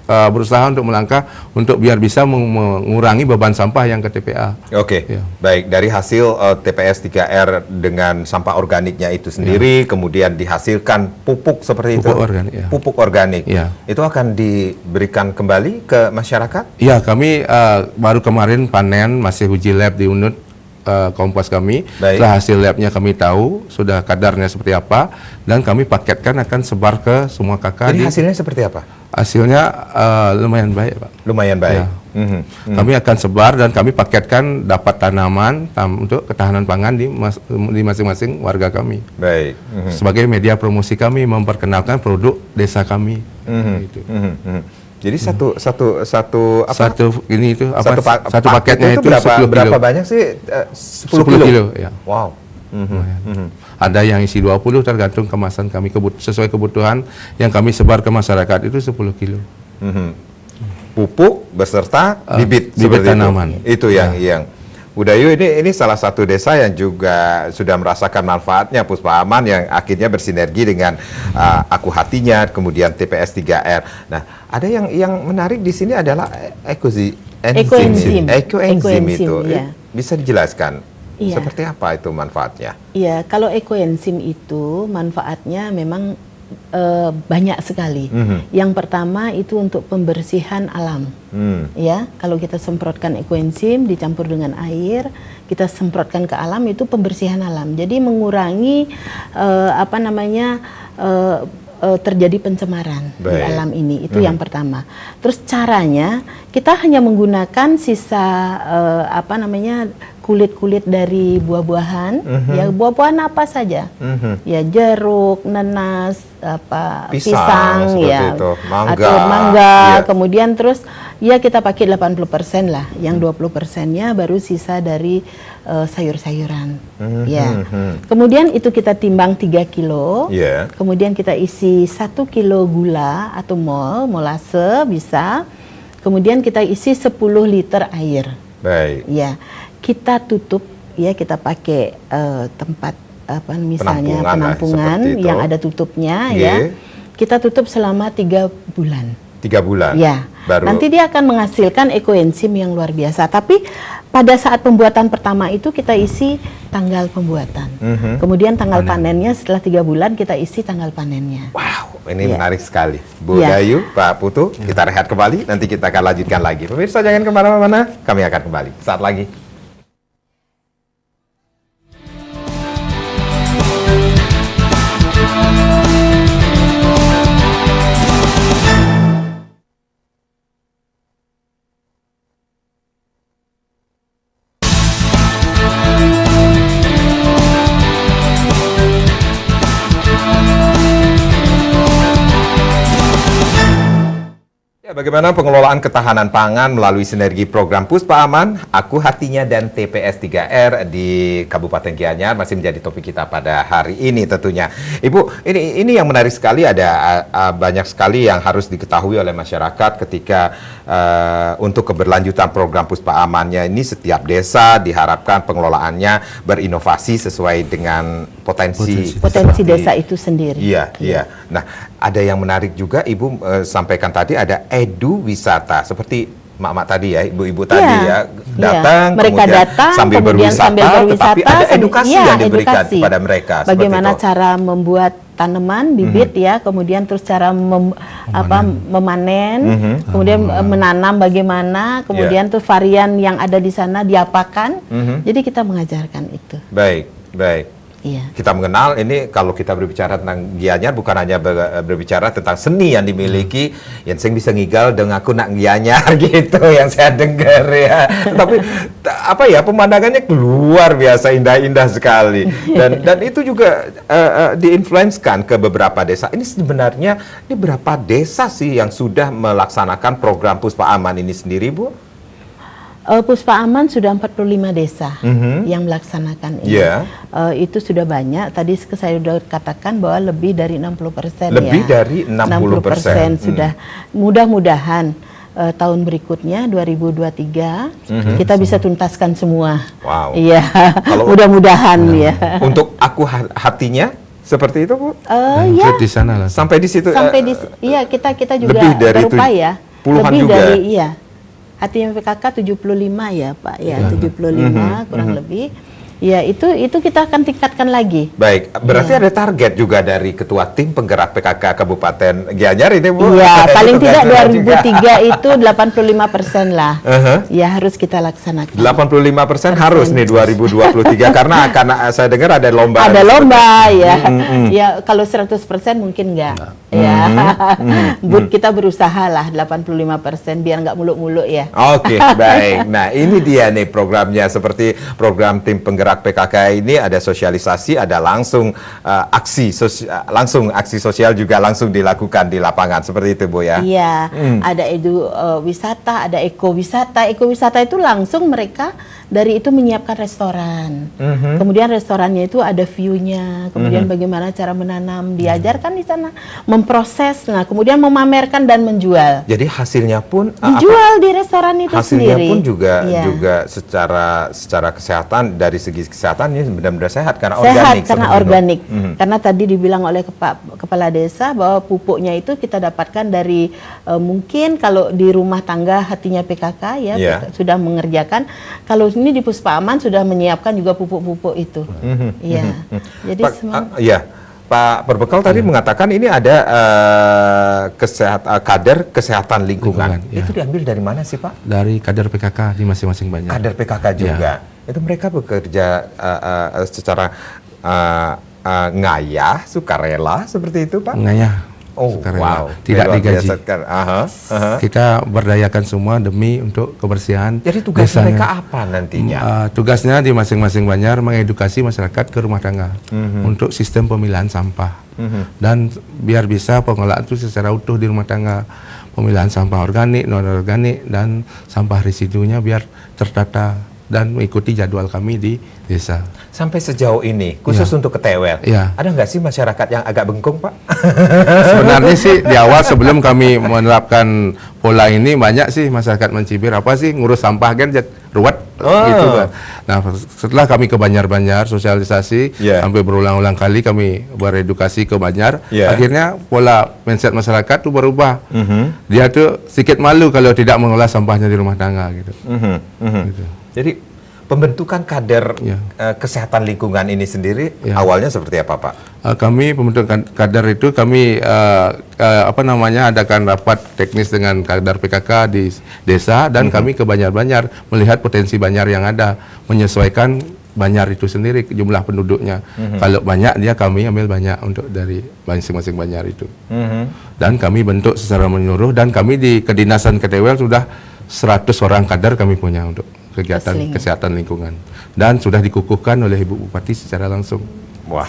berusaha untuk melangkah untuk biar bisa mengurangi beban sampah yang ke TPA. Oke, Ya. baik. Dari hasil TPS 3R dengan sampah organiknya itu sendiri, kemudian dihasilkan pupuk seperti itu. Pupuk organik, ya. Pupuk organik. Ya. Itu akan diberikan kembali ke masyarakat? Iya, kami baru kemarin panen, masih uji lab di unit kompos kami. Baik. Setelah hasil labnya kami tahu sudah kadarnya seperti apa, dan kami paketkan akan sebar ke semua kakak. Jadi hasilnya seperti apa? Hasilnya lumayan baik, Pak. Lumayan baik. Ya. Kami akan sebar dan kami paketkan dapat tanaman untuk ketahanan pangan di masing-masing warga kami. Baik. Sebagai media promosi kami memperkenalkan produk desa kami. Gitu. Jadi satu apa? Satu ini itu apa? Satu paket paketnya itu berapa 10 kilo. berapa banyak sih? 10 10 kilo, ya. Wow. Ada yang isi 20, tergantung kemasan kami sesuai kebutuhan yang kami sebar ke masyarakat itu 10 kilo. pupuk beserta bibit bibit seperti tanaman. Itu yang Budayu ini salah satu desa yang juga sudah merasakan manfaatnya Puspa Aman yang akhirnya bersinergi dengan Aku Hatinya, kemudian TPS 3R. Nah, ada yang menarik di sini adalah ekoenzim itu. Ya. Bisa dijelaskan Iya. seperti apa itu manfaatnya? Iya, kalau ekoenzim itu manfaatnya memang banyak sekali. Yang pertama itu untuk pembersihan alam. Ya, kalau kita semprotkan ekoenzim dicampur dengan air, kita semprotkan ke alam itu pembersihan alam. Jadi mengurangi terjadi pencemaran di alam ini. Itu yang pertama. Terus caranya kita hanya menggunakan sisa kulit-kulit dari buah-buahan, ya buah-buahan apa saja, ya jeruk, nanas, pisang ya, itu. Mangga, atau mangga, iya. kemudian terus ya kita pakai 80% lah, yang 20%-nya baru sisa dari sayur-sayuran, ya. Kemudian itu kita timbang 3 kilo, Yeah. kemudian kita isi 1 kilo gula atau molase bisa, kemudian kita isi 10 liter air. Baik. Ya, kita tutup ya, kita pakai tempat misalnya penampungan yang ada tutupnya ya. Kita tutup selama 3 bulan. 3 bulan. Ya. Baru. Nanti dia akan menghasilkan ekoenzim yang luar biasa. Tapi pada saat pembuatan pertama itu kita isi tanggal pembuatan. Kemudian tanggal panennya setelah 3 bulan kita isi tanggal panennya. Wow, ini Ya. menarik sekali. Bu Ya. Dayu, Pak Putu, kita rehat kembali. Nanti kita akan lanjutkan lagi. Pemirsa jangan kemana-mana, kami akan kembali saat lagi. Ya, bagaimana pengelolaan ketahanan pangan melalui sinergi program Puspa Aman, Aku Hatinya, dan TPS 3R di Kabupaten Gianyar masih menjadi topik kita pada hari ini tentunya. Ibu, ini yang menarik sekali, ada banyak sekali yang harus diketahui oleh masyarakat ketika untuk keberlanjutan program Puspa Amannya ini setiap desa diharapkan pengelolaannya berinovasi sesuai dengan potensi Desa itu sendiri. Iya, iya. Nah, ada yang menarik juga Ibu sampaikan tadi, ada edu wisata seperti mak-mak tadi ya, ibu-ibu tadi ya, datang, mereka kemudian datang, sambil kemudian berwisata, tetapi ada edukasi yang diberikan edukasi. kepada mereka. Bagaimana seperti itu. cara membuat tanaman, bibit ya, kemudian terus cara memanen, kemudian menanam bagaimana, kemudian tuh varian yang ada di sana diapakan. Jadi kita mengajarkan itu. Baik, baik. Iya. Kita mengenal ini, kalau kita berbicara tentang Gianyar bukan hanya berbicara tentang seni yang dimiliki, yang saya bisa ngigal dengan aku nak Gianyar gitu yang saya dengar ya. Tapi apa ya, pemandangannya luar biasa indah-indah sekali, dan itu juga diinfluenskan ke beberapa desa. Ini sebenarnya ini berapa desa sih yang sudah melaksanakan program Puspa Aman ini sendiri, Bu? Puspa Aman sudah 45 desa yang melaksanakan ini. Yeah. Itu sudah banyak. Tadi saya sudah katakan bahwa lebih dari 60% Lebih ya. dari 60%. Sudah. Mudah-mudahan tahun berikutnya 2023 kita bisa tuntaskan semua. Wow. Iya. Nah, Mudah-mudahan ya. Untuk Aku Hatinya seperti itu, Bu? Ya. Di sana lah. Sampai di situ. Sampai iya, kita juga lebih dari berupaya. puluhan lebih juga. dari iya. Hatinya PKK 75 ya, Pak. Ya, 75 kurang lebih. Ya, itu kita akan tingkatkan lagi. Baik, berarti ada target juga dari Ketua Tim Penggerak PKK Kabupaten Gianyar ini, Bu? Iya, paling Itu tidak target 2003 itu 85% lah. Ya, harus kita laksanakan. 85% harus nih 2023 karena saya dengar ada lomba. Ada lomba ya. Ya, kalau 100% mungkin enggak. Ya. Kita berusaha lah 85% biar nggak muluk-muluk ya. Oke, baik. Nah, ini dia nih programnya, seperti program Tim Penggerak PKK ini ada sosialisasi, ada langsung aksi sosial juga langsung dilakukan di lapangan, seperti itu, Bu ya. Iya, ada wisata, ada ekowisata. Ekowisata itu langsung mereka dari itu menyiapkan restoran. Kemudian restorannya itu ada view-nya, kemudian bagaimana cara menanam, diajarkan di sana, memproses, nah kemudian memamerkan dan menjual. Jadi hasilnya pun Dijual di restoran itu hasilnya sendiri. pun juga Iya. juga secara kesehatan, dari segi kesehatan ini benar-benar sehat karena Sehat organik. karena seperti itu. organik. Karena tadi dibilang oleh kepala desa bahwa pupuknya itu kita dapatkan dari mungkin kalau di rumah tangga hatinya PKK ya Iya. sudah mengerjakan. Kalau ini di Puspa Aman sudah menyiapkan juga pupuk-pupuk itu. Iya. Jadi semua Ya, Pak Perbekal tadi mengatakan ini ada kader kesehatan lingkungan. Lingkungan, ya. Itu diambil dari mana sih, Pak? Dari kader PKK di masing-masing banyak. Kader PKK juga. Itu mereka bekerja secara ngayah, sukarela seperti itu, Pak? Ngayah. Oh, sukarela. wow. Tidak Luar digaji. biasa sekali. Aha. Kita berdayakan semua demi untuk kebersihan. Jadi tugas desanya. mereka apa nantinya? Tugasnya di masing-masing Banjar mengedukasi masyarakat ke rumah tangga untuk sistem pemilahan sampah dan biar bisa pengelolaan itu secara utuh di rumah tangga, pemilahan sampah organik, non organik dan sampah residunya biar tertata dan mengikuti jadwal kami di desa. Sampai sejauh ini, khusus untuk Ketewel, Ya. ada nggak sih masyarakat yang agak bengkung, Pak? Sebenarnya sih di awal sebelum kami menerapkan pola ini banyak sih masyarakat mencibir apa sih ngurus sampah kan ruwet gitu kan. Nah setelah kami ke Banjar-Banjar sosialisasi Yeah. sampai berulang-ulang kali kami beredukasi ke Banjar, Yeah. akhirnya pola mindset masyarakat tuh berubah. Dia tuh sedikit malu kalau tidak mengolah sampahnya di rumah tangga gitu. Gitu. Jadi pembentukan kader Ya. kesehatan lingkungan ini sendiri Ya. awalnya seperti apa, Pak? Kami pembentukan kader itu kami adakan rapat teknis dengan kader PKK di desa dan kami ke Banjar-Banjar melihat potensi Banjar yang ada, menyesuaikan Banjar itu sendiri jumlah penduduknya. Kalau banyak dia kami ambil banyak untuk dari masing-masing Banjar itu. Dan kami bentuk secara menyeluruh dan kami di kedinasan Ketewel sudah 100 orang kader kami punya untuk kegiatan Kesling. kesehatan lingkungan dan sudah dikukuhkan oleh Ibu Bupati secara langsung. Wah,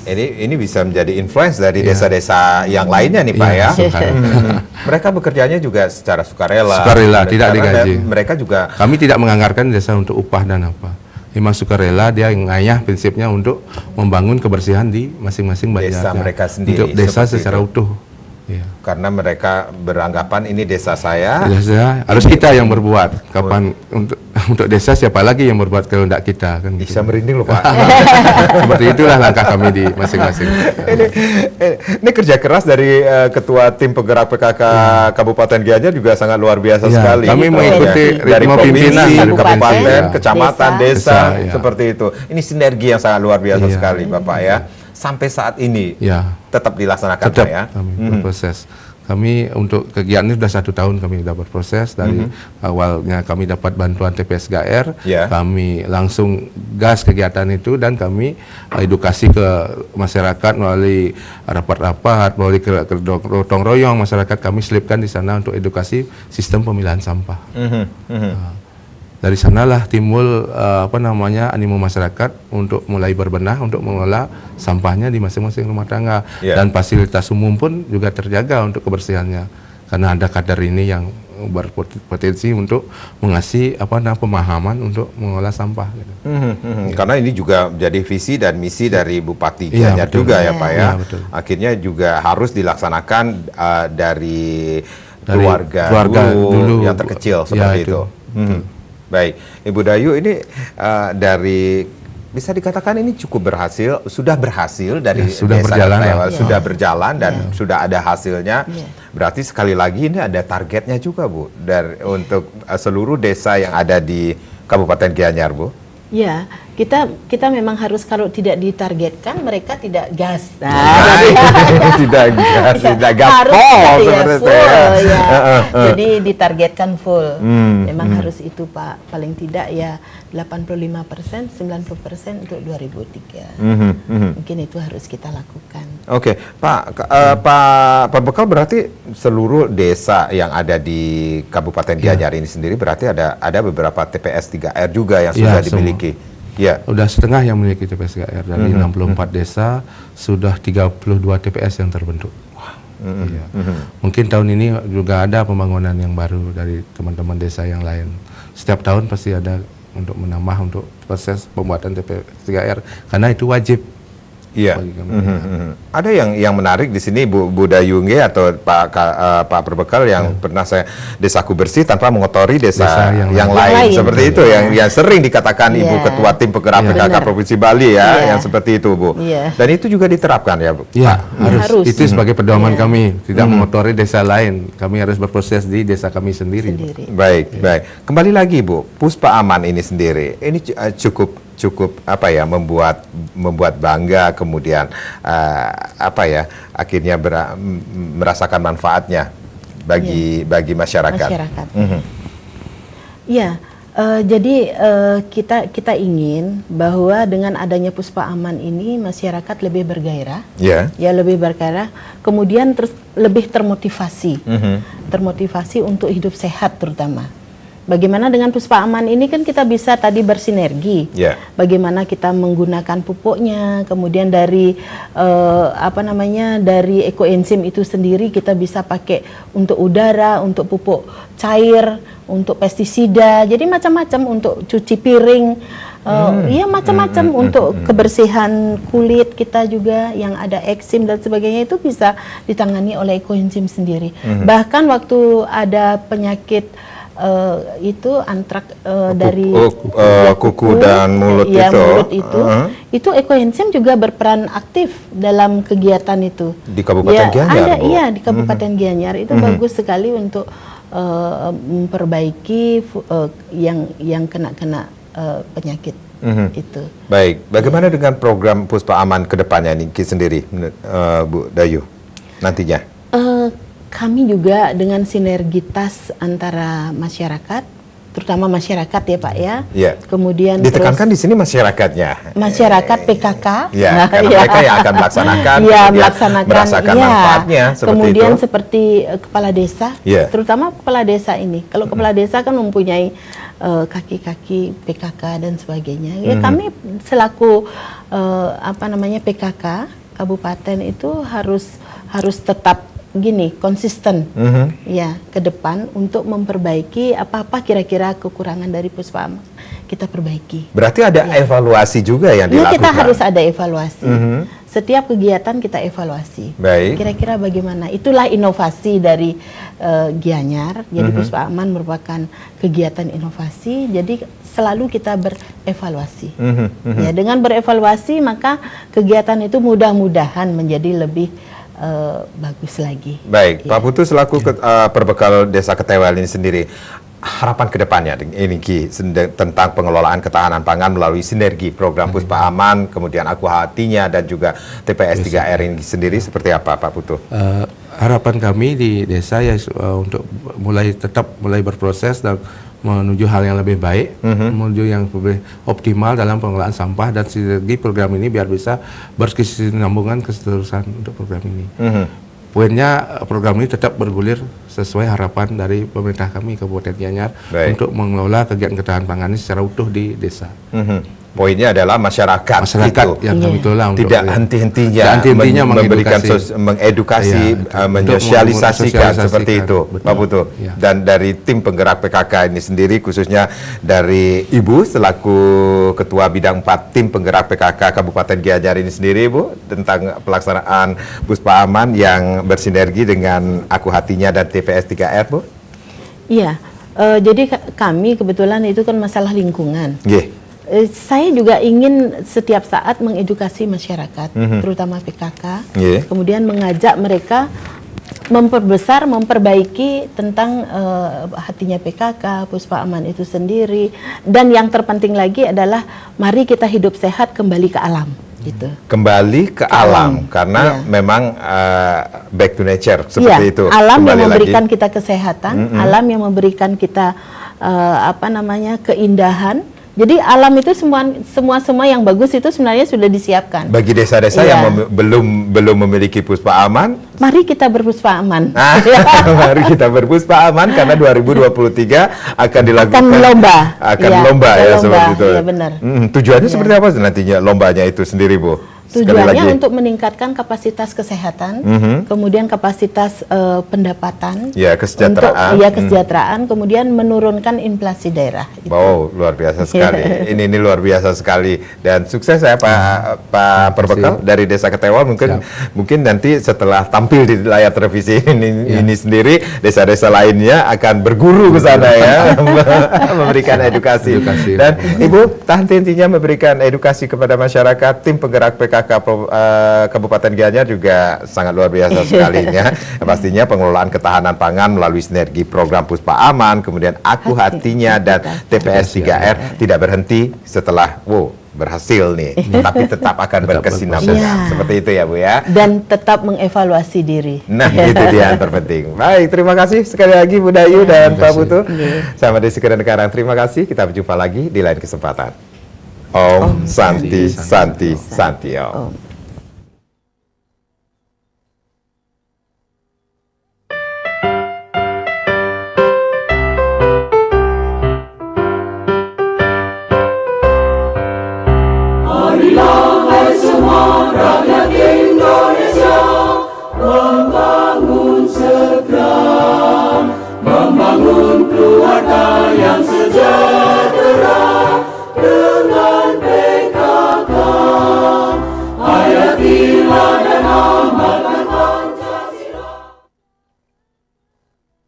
ini bisa menjadi influence dari desa-desa yang lainnya nih, Pak Iya, ya. sukarela. Mereka bekerjanya juga secara sukarela. Sukarela, tidak Karena digaji. Mereka juga Kami tidak menganggarkan desa untuk upah dan apa. Memang sukarela dia ngayah prinsipnya untuk membangun kebersihan di masing-masing Desa Banjarnya. mereka sendiri, Untuk desa seperti secara itu. utuh. Iya. karena mereka beranggapan ini desa saya. Desa harus kita yang berbuat. Kapan untuk desa siapa lagi yang berbuat kalau tidak kita kan gitu. Bisa merinding loh, Pak. Seperti itulah langkah kami di masing-masing. Ini kerja keras dari ketua tim penggerak PKK Kabupaten Gianyar juga sangat luar biasa Ya, sekali. kami mengikuti dari ritme pimpinan provinsi, dari kabupaten, provinsi, ya. kecamatan, desa, Desa, ya. seperti itu. Ini sinergi yang sangat luar biasa Iya. sekali, Bapak ya. Sampai saat ini Ya. tetap dilaksanakan, Tetap Pak ya. kami berproses. Kami untuk kegiatan ini sudah 1 tahun kami sudah berproses dari awalnya kami dapat bantuan TPS GR, Ya. kami langsung gas kegiatan itu dan kami edukasi ke masyarakat melalui rapat-rapat, melalui gotong royong masyarakat kami selipkan di sana untuk edukasi sistem pemilahan sampah. Dari sanalah timbul animo masyarakat untuk mulai berbenah untuk mengelola sampahnya di masing-masing rumah tangga Ya. dan fasilitas umum pun juga terjaga untuk kebersihannya karena ada kader ini yang berpotensi untuk mengasih pemahaman untuk mengolah sampah gitu. Karena ini juga menjadi visi dan misi dari Bupati Iya, Gianyar betul. juga ya, Pak ya. Iya, betul. Akhirnya juga harus dilaksanakan dari Dari keluarga keluarga dulu. yang terkecil Ya, seperti itu. itu. Baik, Ibu Dayu ini dari bisa dikatakan ini cukup berhasil, sudah berhasil dari Ya, sudah desa berjalan Ketewel, lah. sudah berjalan dan sudah ada hasilnya. Ya. Berarti sekali lagi ini ada targetnya juga, Bu, untuk seluruh desa yang ada di Kabupaten Gianyar, Bu. Ya, kita memang harus kalau tidak ditargetkan mereka tidak gas. Tidak gas, tidak gas Harus full ya, seperti itu full, ya. ya. Jadi ditargetkan full. Memang harus itu, Pak. Paling tidak ya 85%, 90% untuk 2003. Mungkin itu harus kita lakukan. Oke, Pak Bekal berarti seluruh desa yang ada di Kabupaten Gianyar ini sendiri berarti ada beberapa TPS 3R juga yang sudah Ya, dimiliki. Ya. Udah setengah yang memiliki TPS GR dari 64 desa sudah 32 TPS yang terbentuk. Iya. Mungkin tahun ini juga ada pembangunan yang baru dari teman-teman desa yang lain. Setiap tahun pasti ada untuk menambah untuk proses pembuatan TPS 3R karena itu wajib. Iya. Bagi kami. Ada yang menarik di sini Bu Dayu nggih, atau Pak Perbekal yang pernah saya desaku bersih tanpa mengotori desa yang lain. Seperti itu yang sering dikatakan Ibu Ketua Tim Penggerak PKK Provinsi Bali ya, yang seperti itu Bu. Dan itu juga diterapkan ya Bu. Ya, Pak? harus. Itu sebagai pedoman kami, tidak mengotori desa lain. Kami harus berproses di desa kami sendiri. Baik. Kembali lagi Bu, Puspa Aman ini sendiri, ini cukup apa ya, membuat bangga, kemudian akhirnya merasakan manfaatnya bagi masyarakat. Ya, jadi kita ingin bahwa dengan adanya Puspa Aman ini masyarakat lebih bergairah, lebih bergairah, kemudian terus lebih termotivasi, termotivasi untuk hidup sehat terutama. Bagaimana dengan Puspa Aman ini kan kita bisa tadi bersinergi. Bagaimana kita menggunakan pupuknya, kemudian dari dari ekoenzim itu sendiri kita bisa pakai untuk udara, untuk pupuk cair, untuk pestisida. Jadi macam-macam untuk cuci piring. Macam-macam untuk kebersihan kulit kita juga yang ada eksim dan sebagainya itu bisa ditangani oleh ekoenzim sendiri. Bahkan waktu ada penyakit itu antrak dari kuku dan mulut itu ekoenzim juga berperan aktif dalam kegiatan itu di Kabupaten Gianyar. Di Kabupaten Gianyar itu bagus sekali untuk memperbaiki yang kena penyakit itu. Baik, bagaimana dengan program Puspa Aman ke depannya ini sendiri, Bu Dayu, nantinya? Kami juga dengan sinergitas antara masyarakat, terutama masyarakat ya Pak ya. Kemudian ditekankan di sini masyarakatnya. Masyarakat PKK. Karena mereka yang akan melaksanakan, merasakan manfaatnya. Kemudian seperti kepala desa, terutama kepala desa ini. Kalau kepala desa kan mempunyai kaki-kaki PKK dan sebagainya. Ya kami selaku PKK kabupaten itu harus tetap konsisten ke depan untuk memperbaiki apa kira-kira kekurangan dari Puspa Aman kita perbaiki. Berarti ada evaluasi juga yang dilakukan. Kita harus ada evaluasi. Setiap kegiatan kita evaluasi. Kira-kira bagaimana? Itulah inovasi dari Gianyar. Jadi Puspa Aman merupakan kegiatan inovasi. Jadi selalu kita berevaluasi. Dengan berevaluasi maka kegiatan itu mudah-mudahan menjadi lebih bagus lagi. Baik, Pak Putu selaku Perbekal Desa Ketewel ini sendiri, harapan kedepannya ini Ki tentang pengelolaan ketahanan pangan melalui sinergi program Puspa Aman, kemudian Aku Hatinya dan juga TPS 3R ini sendiri seperti apa Pak Putu? Harapan kami di desa ya untuk tetap mulai berproses dan menuju hal yang lebih baik, menuju yang lebih optimal dalam pengelolaan sampah, dan sinergi program ini biar bisa berkesinambungan keseluruhan untuk program ini. Poinnya program ini tetap bergulir sesuai harapan dari pemerintah kami Kabupaten Gianyar untuk mengelola kegiatan ketahanan pangan ini secara utuh di desa. Poinnya adalah masyarakat itu yang kami kelola tidak henti-hentinya memberikan mengedukasi, menyosialisasikan seperti itu, Pak Putu. Dan dari tim penggerak PKK ini sendiri, khususnya dari Ibu selaku Ketua Bidang 4 Tim Penggerak PKK Kabupaten Gianyar ini sendiri, Bu, tentang pelaksanaan Puspa Aman yang bersinergi dengan Aku Hatinya dan TPS 3R, Bu. Iya, jadi kami kebetulan itu kan masalah lingkungan. Saya juga ingin setiap saat mengedukasi masyarakat, terutama PKK, kemudian mengajak mereka memperbesar, memperbaiki tentang hatinya PKK, Puspa Aman itu sendiri, dan yang terpenting lagi adalah mari kita hidup sehat kembali ke alam. Gitu. Kembali ke alam, karena memang back to nature seperti itu. Alam yang memberikan kita kesehatan, alam yang memberikan kita keindahan. Jadi alam itu semua yang bagus itu sebenarnya sudah disiapkan. Bagi desa-desa yang belum memiliki Puspa Aman, mari kita berpuspa aman. Mari kita berpuspa aman karena 2023 akan dilakukan lomba seperti itu. Iya benar. Tujuannya seperti apa nantinya lombanya itu sendiri, Bu? Tujuannya untuk meningkatkan kapasitas kesehatan, kemudian kapasitas pendapatan, Ya, kesejahteraan. untuk kesejahteraan, kemudian menurunkan inflasi daerah. Wow, luar biasa sekali. Ini luar biasa sekali dan sukses ya Pak Perbekal dari Desa Ketewal. Mungkin nanti setelah tampil di layar televisi ini sendiri, desa-desa lainnya akan berguru ke sana ya, memberikan edukasi. Dan Ibu intinya memberikan edukasi kepada masyarakat. Tim penggerak PKK Kabupaten Gianyar juga sangat luar biasa sekalinya. Pastinya pengelolaan ketahanan pangan melalui sinergi program Puspa Aman, kemudian Aku Hatinya dan TPS 3R tidak berhenti setelah berhasil nih, tapi tetap akan berkesinambungan. Seperti itu ya Bu ya. Dan tetap mengevaluasi diri. Nah, itu dia yang terpenting. Baik, terima kasih sekali lagi Bu Dayu dan Pak Putu. Sama Desi Kedenkarang, terima kasih. Kita berjumpa lagi di lain kesempatan. Om Santi Santi Santi Om.